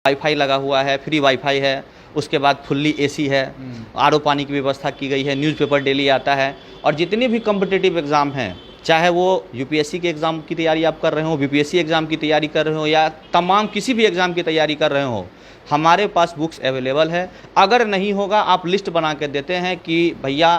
Wifi लगा हुआ है, फ्री वाईफाई है, उसके बाद फुल्ली एसी है, आरओ पानी की व्यवस्था की गई है, न्यूज़पेपर डेली आता है। और जितने भी कॉम्पिटिटिव एग्ज़ाम हैं, चाहे वो यूपीएससी के एग्ज़ाम की तैयारी आप कर रहे हो, बीपीएससी एग्ज़ाम की तैयारी कर रहे हो, या तमाम किसी भी एग्ज़ाम की तैयारी कर रहे हो, हमारे पास बुक्स अवेलेबल है। अगर नहीं होगा, आप लिस्ट बना के देते हैं कि भैया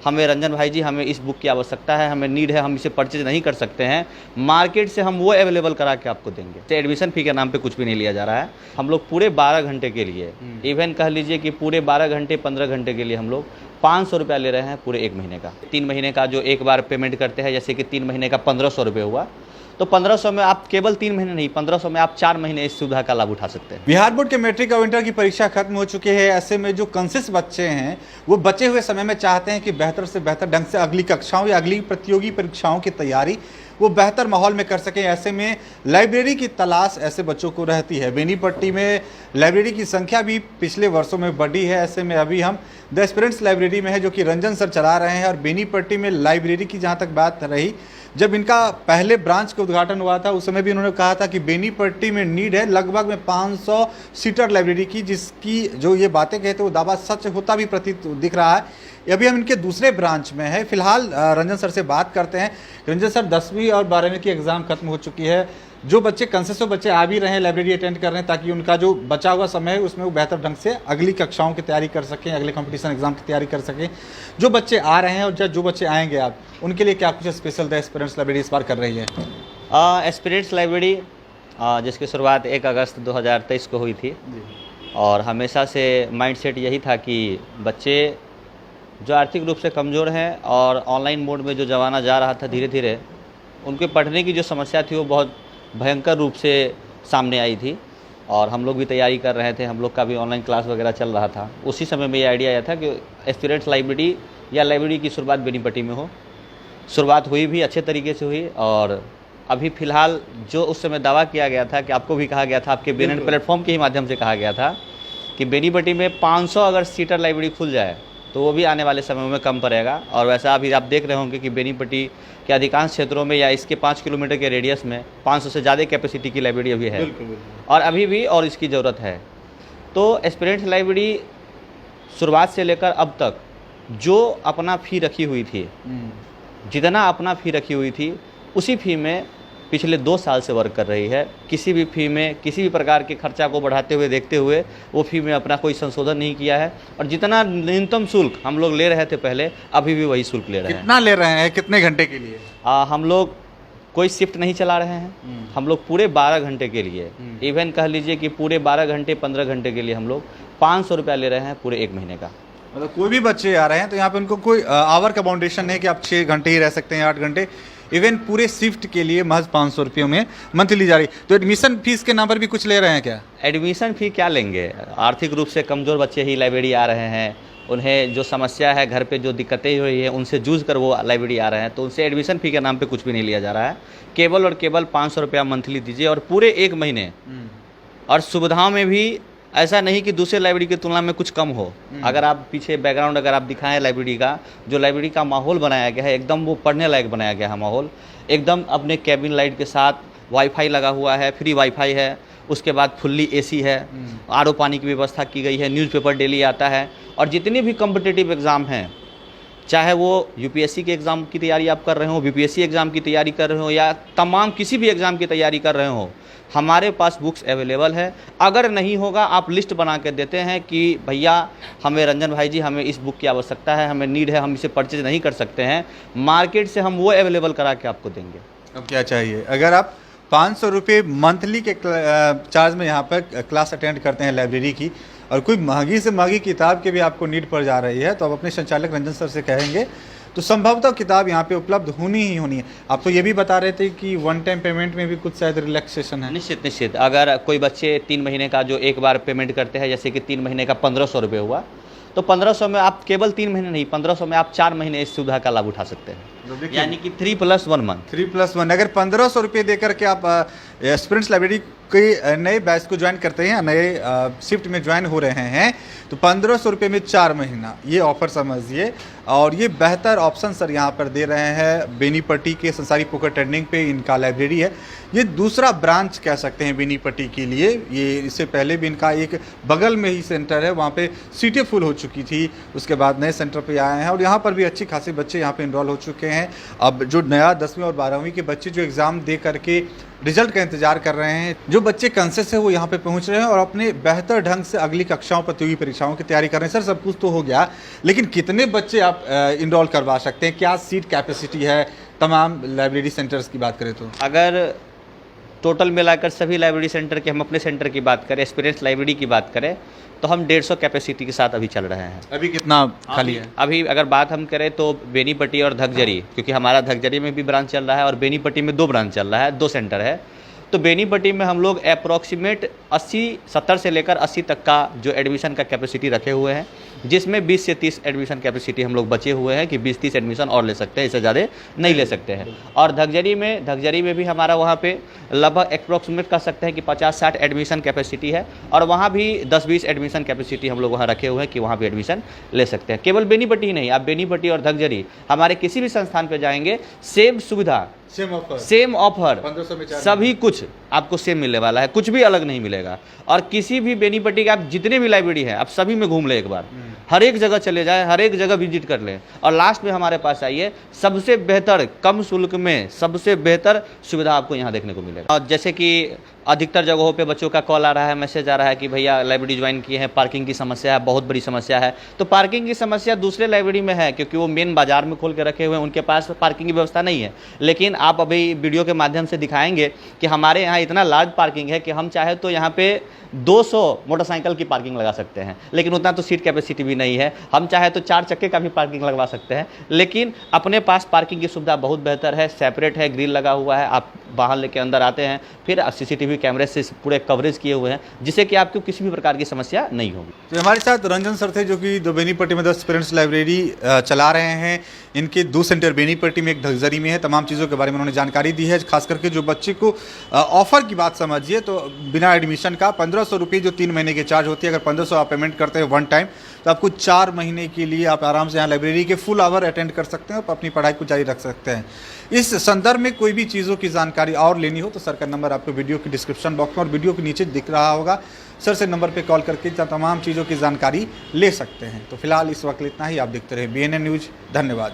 हमें रंजन भाई जी हमें इस बुक की आवश्यकता है, हमें नीड है, हम इसे परचेज नहीं कर सकते हैं, मार्केट से हम वो अवेलेबल करा के आपको देंगे। तो एडमिशन फ़ी के नाम पे कुछ भी नहीं लिया जा रहा है। हम लोग पूरे 12 घंटे के लिए, इवन कह लीजिए कि पूरे 12 घंटे 15 घंटे के लिए हम लोग 500 रुपया ले रहे हैं पूरे 1 महीने का। 3 महीने का जो एक बार पेमेंट करते हैं, जैसे कि 3 महीने का 1500 रुपये हुआ, तो 1500 में आप केवल 3 महीने नहीं, 1500 में आप 4 महीने इस सुविधा का लाभ उठा सकते हैं। बिहार बोर्ड के मैट्रिक और इंटर की परीक्षा खत्म हो चुकी है। ऐसे में जो कॉन्शियस बच्चे हैं वो बचे हुए समय में चाहते हैं कि बेहतर से बेहतर ढंग से अगली कक्षाओं या अगली प्रतियोगी परीक्षाओं की तैयारी वो बेहतर माहौल में कर सकें। ऐसे में लाइब्रेरी की तलाश ऐसे बच्चों को रहती है। बेनीपट्टी में लाइब्रेरी की संख्या भी पिछले वर्षों में बढ़ी है। ऐसे में अभी हम द एस्पिरेंट्स लाइब्रेरी में है, जो कि रंजन सर चला रहे हैं। और बेनीपट्टी में लाइब्रेरी की जहाँ तक बात रही, जब इनका पहले ब्रांच का उद्घाटन हुआ था उस समय भी उन्होंने कहा था कि बेनीपट्टी में नीड है लगभग में 500 सीटर लाइब्रेरी की, जिसकी जो ये बातें कहते वो दावा सच होता भी प्रतीत दिख रहा है। अभी हम इनके दूसरे ब्रांच में है। फिलहाल रंजन सर से बात करते हैं। रंजन सर, 10वीं और 12वीं की एग्ज़ाम खत्म हो चुकी है। जो बच्चे कंसेसो बच्चे आ भी रहे हैं, लाइब्रेरी अटेंड कर रहे हैं, ताकि उनका जो बचा हुआ समय है उसमें वो बेहतर ढंग से अगली कक्षाओं की तैयारी कर सकें, अगले कंपटीशन एग्जाम की तैयारी कर सकें। जो बच्चे आ रहे हैं और जो बच्चे आएंगे, आप उनके लिए क्या कुछ स्पेशल द एस्पिरेंट्स लाइब्रेरी इस बार कर रही है? एस्पिरेंट्स लाइब्रेरी जिसकी शुरुआत 1 अगस्त 2023 को हुई थी, और हमेशा से माइंडसेट यही था कि बच्चे जो आर्थिक रूप से कमज़ोर हैं और ऑनलाइन मोड में जो ज़माना जा रहा था धीरे धीरे, उनके पढ़ने की जो समस्या थी वो बहुत भयंकर रूप से सामने आई थी। और हम लोग भी तैयारी कर रहे थे, हम लोग का भी ऑनलाइन क्लास वगैरह चल रहा था। उसी समय में ये आइडिया आया था कि एस्पिरेंट्स लाइब्रेरी या लाइब्रेरी की शुरुआत बेनीपट्टी में हो। शुरुआत हुई भी अच्छे तरीके से हुई। और अभी फ़िलहाल जो उस समय दावा किया गया था, कि आपको भी कहा गया था, आपके BNN प्लेटफॉर्म के ही माध्यम से कहा गया था कि बेनीपट्टी में 500 अगर सीटर लाइब्रेरी खुल जाए तो वो भी आने वाले समय में कम पड़ेगा। और वैसा अभी आप देख रहे होंगे कि बेनीपट्टी के अधिकांश क्षेत्रों में या इसके 5 किलोमीटर के रेडियस में 500 से ज़्यादा कैपेसिटी की लाइब्रेरी अभी है। और अभी भी और इसकी ज़रूरत है। तो एस्पिरेंट्स लाइब्रेरी शुरुआत से लेकर अब तक जो अपना फ़ी रखी हुई थी, जितना अपना फ़ी रखी हुई थी, उसी फ़ी में पिछले 2 साल से वर्क कर रही है। किसी भी फ़ी में किसी भी प्रकार के खर्चा को बढ़ाते हुए देखते हुए वो फ़ी में अपना कोई संशोधन नहीं किया है। और जितना न्यूनतम शुल्क हम लोग ले रहे थे पहले, अभी भी वही शुल्क ले रहे हैं। कितना ले रहे हैं, कितने घंटे के लिए? हम लोग कोई शिफ्ट नहीं चला रहे हैं। हम लोग पूरे 12 घंटे के लिए, इवन कह लीजिए कि पूरे 12 घंटे 15 घंटे के लिए हम लोग 500 रुपया ले रहे हैं पूरे 1 महीने का। मतलब कोई भी बच्चे आ रहे हैं तो यहाँ पे उनको कोई आवर का बाउंडेशन नहीं है कि आप 6 घंटे ही रह सकते हैं, 8 घंटे। इवन पूरे शिफ्ट के लिए महज 500 रुपये में मंथली ली जा रही। तो एडमिशन फीस के नाम पर भी कुछ ले रहे हैं क्या? एडमिशन फ़ी क्या लेंगे? आर्थिक रूप से कमज़ोर बच्चे ही लाइब्रेरी आ रहे हैं। उन्हें जो समस्या है, घर पे जो दिक्कतें हुई है, उनसे जूझ कर वो लाइब्रेरी आ रहे हैं। तो उनसे एडमिशन फ़ी के नाम पे कुछ भी नहीं लिया जा रहा है। केवल और केवल 500 रुपया मंथली दीजिए और पूरे 1 महीने। और सुविधाओं में भी ऐसा नहीं कि दूसरे लाइब्रेरी की तुलना में कुछ कम हो। अगर आप पीछे बैकग्राउंड अगर आप दिखाएं लाइब्रेरी का, जो लाइब्रेरी का माहौल बनाया गया है, एकदम वो पढ़ने लायक बनाया गया है माहौल। एकदम अपने कैबिन लाइट के साथ, वाईफाई लगा हुआ है, फ्री वाईफाई है, उसके बाद फुल्ली एसी है, आरओ पानी की व्यवस्था की गई है, न्यूज़पेपर डेली आता है। और जितने भी कॉम्पिटिटिव एग्ज़ाम हैं, चाहे वो यूपीएससी के एग्ज़ाम की तैयारी आप कर रहे हो, बीपीएससी एग्ज़ाम की तैयारी कर रहे हो, या तमाम किसी भी एग्ज़ाम की तैयारी कर रहे हो, हमारे पास बुक्स अवेलेबल है। अगर नहीं होगा, आप लिस्ट बना के देते हैं कि भैया हमें रंजन भाई जी हमें इस बुक की आवश्यकता है, हमें नीड है, हम इसे परचेज नहीं कर सकते हैं, मार्केट से हम वो अवेलेबल करा के आपको देंगे। अब क्या चाहिए? अगर आप 500 रुपये मंथली के चार्ज में यहाँ पर क्लास अटेंड करते हैं लाइब्रेरी की, और कोई महंगी से महंगी किताब की भी आपको नीड पड़ जा रही है, तो आप अपने संचालक रंजन सर से कहेंगे तो संभवतः किताब यहाँ पे उपलब्ध होनी ही होनी है। आप तो ये भी बता रहे थे कि 1 टाइम पेमेंट में भी कुछ शायद रिलैक्सेशन है। निश्चित। अगर कोई बच्चे 3 महीने का जो एक बार पेमेंट करते हैं, जैसे कि 3 महीने का 1500 रुपये हुआ, तो 1500 में आप केवल 3 महीने नहीं, 1500 में आप 4 महीने इस सुविधा का लाभ उठा सकते हैं। यानी कि 3+1 मंथ। 3+1 अगर 1500 रुपये देकर के आप एस्पिरेंट्स लाइब्रेरी के नए बैच को ज्वाइन करते हैं, नए शिफ्ट में ज्वाइन हो रहे हैं, तो 1500 रुपये में 4 महीना, ये ऑफर समझिए। और ये बेहतर ऑप्शन सर यहाँ पर दे रहे हैं बेनीपट्टी के संसारी पोखर ट्रेंडिंग पे इनका लाइब्रेरी है। ये दूसरा ब्रांच कह सकते हैं बेनीपट्टी के लिए। ये इससे पहले भी इनका एक बगल में ही सेंटर है, वहाँ पे सीटें फुल हो चुकी थी, उसके बाद नए सेंटर पे आए हैं और यहाँ पर भी अच्छी खासी बच्चे यहाँ पे इनरोल हो चुके हैं। अब जो नया 10वीं और 12वीं के बच्चे जो एग्ज़ाम दे करके रिजल्ट का इंतजार कर रहे हैं, जो बच्चे कंसेस है वो यहाँ पे पहुँच रहे हैं और अपने बेहतर ढंग से अगली कक्षाओं प्रतियोगी परीक्षाओं की तैयारी कर रहे हैं। सर सब कुछ तो हो गया, लेकिन कितने बच्चे आप इनरोल करवा सकते हैं, क्या सीट कैपेसिटी है तमाम लाइब्रेरी सेंटर्स की बात करें तो? अगर टोटल मिलाकर सभी लाइब्रेरी सेंटर के, हम अपने सेंटर की बात करें, एक्सपीरियंस लाइब्रेरी की बात करें, तो हम 150 कैपेसिटी के साथ अभी चल रहे हैं। अभी कितना खाली है? अभी अगर बात हम करें तो बेनीपट्टी और धगजरी, क्योंकि हमारा धगजरी में भी ब्रांच चल रहा है और बेनीपट्टी में 2 ब्रांच चल रहा है, 2 सेंटर है। तो बेनीपट्टी में हम लोग अप्रॉक्सीमेट 70 से लेकर 80 तक का जो एडमिशन का कैपेसिटी रखे हुए हैं, जिसमें 20 से 30 एडमिशन कैपेसिटी हम लोग बचे हुए हैं कि 20-30 एडमिशन और ले सकते हैं, इससे ज़्यादा नहीं ले सकते हैं। और धगजरी में भी हमारा वहाँ पे लगभग अप्रॉक्सीमेट कह सकते हैं कि 50-60 एडमिशन कैपेसिटी है और वहाँ भी 10-20 एडमिशन कैपेसिटी हम लोग वहाँ रखे हुए हैं कि वहाँ भी एडमिशन ले सकते हैं। केवल बेनीपट्टी ही नहीं, आप बेनीपट्टी और धगजरी हमारे किसी भी संस्थान पर जाएंगे, सेम सुविधा, सेम ऑफर, 1500 में 4 सभी कुछ आपको सेम मिलने वाला है, कुछ भी अलग नहीं मिलेगा। और किसी भी बेनीपट्टी के आप जितने भी लाइब्रेरी हैं, आप सभी में घूम लें एक बार, हर एक जगह चले जाएं, हर एक जगह विजिट कर लें और लास्ट में हमारे पास आइए। सबसे बेहतर कम शुल्क में सबसे बेहतर सुविधा आपको यहाँ देखने को मिलेगा। और जैसे कि अधिकतर जगहों पे बच्चों का कॉल आ रहा है, मैसेज आ रहा है कि भैया लाइब्रेरी ज्वाइन किए हैं, पार्किंग की समस्या है, बहुत बड़ी समस्या है। तो पार्किंग की समस्या दूसरे लाइब्रेरी में है, क्योंकि वो मेन बाजार में खोल के रखे हुए हैं, उनके पास पार्किंग की व्यवस्था नहीं है। लेकिन आप अभी वीडियो के माध्यम से दिखाएंगे कि हमारे यहाँ इतना लार्ज पार्किंग है कि हम चाहे तो यहाँ पे 200 मोटरसाइकिल की पार्किंग लगा सकते हैं, लेकिन उतना तो सीट कैपेसिटी भी नहीं है। हम चाहे तो 4 चक्के का भी पार्किंग लगवा सकते हैं, लेकिन अपने पास पार्किंग की सुविधा बहुत बेहतर है, सेपरेट है, ग्रिल लगा हुआ है। आप वाहन लेके अंदर आते हैं, फिर CCTV कैमरे से पूरे कवरेज किए हुए हैं, जिससे कि आपको किसी भी प्रकार की समस्या नहीं होगी। तो हमारे साथ रंजन सर थे, जो कि बेनीपट्टी में 10 पेरेंट्स लाइब्रेरी चला रहे हैं। इनके 2 सेंटर बेनीपट्टी में, एक धगजरी में है। तमाम चीज़ों के बारे में उन्होंने जानकारी दी है। खास करके जो बच्चे को ऑफर की बात समझिए, तो बिना एडमिशन का 1500 रुपये जो 3 महीने की चार्ज होती है, अगर 1500 आप पेमेंट करते हैं वन टाइम, तो आपको 4 महीने के लिए आप आराम से यहाँ लाइब्रेरी के फुल आवर अटेंड कर सकते हैं और अपनी पढ़ाई को जारी रख सकते हैं। इस संदर्भ में कोई भी चीज़ों की जानकारी और लेनी हो तो सर का नंबर आपको वीडियो के डिस्क्रिप्शन बॉक्स में और वीडियो के नीचे दिख रहा होगा। सर से नंबर पे कॉल करके तमाम चीज़ों की जानकारी ले सकते हैं। तो फिलहाल इस वक्त इतना ही। आप देखते रहे BNN न्यूज़। धन्यवाद।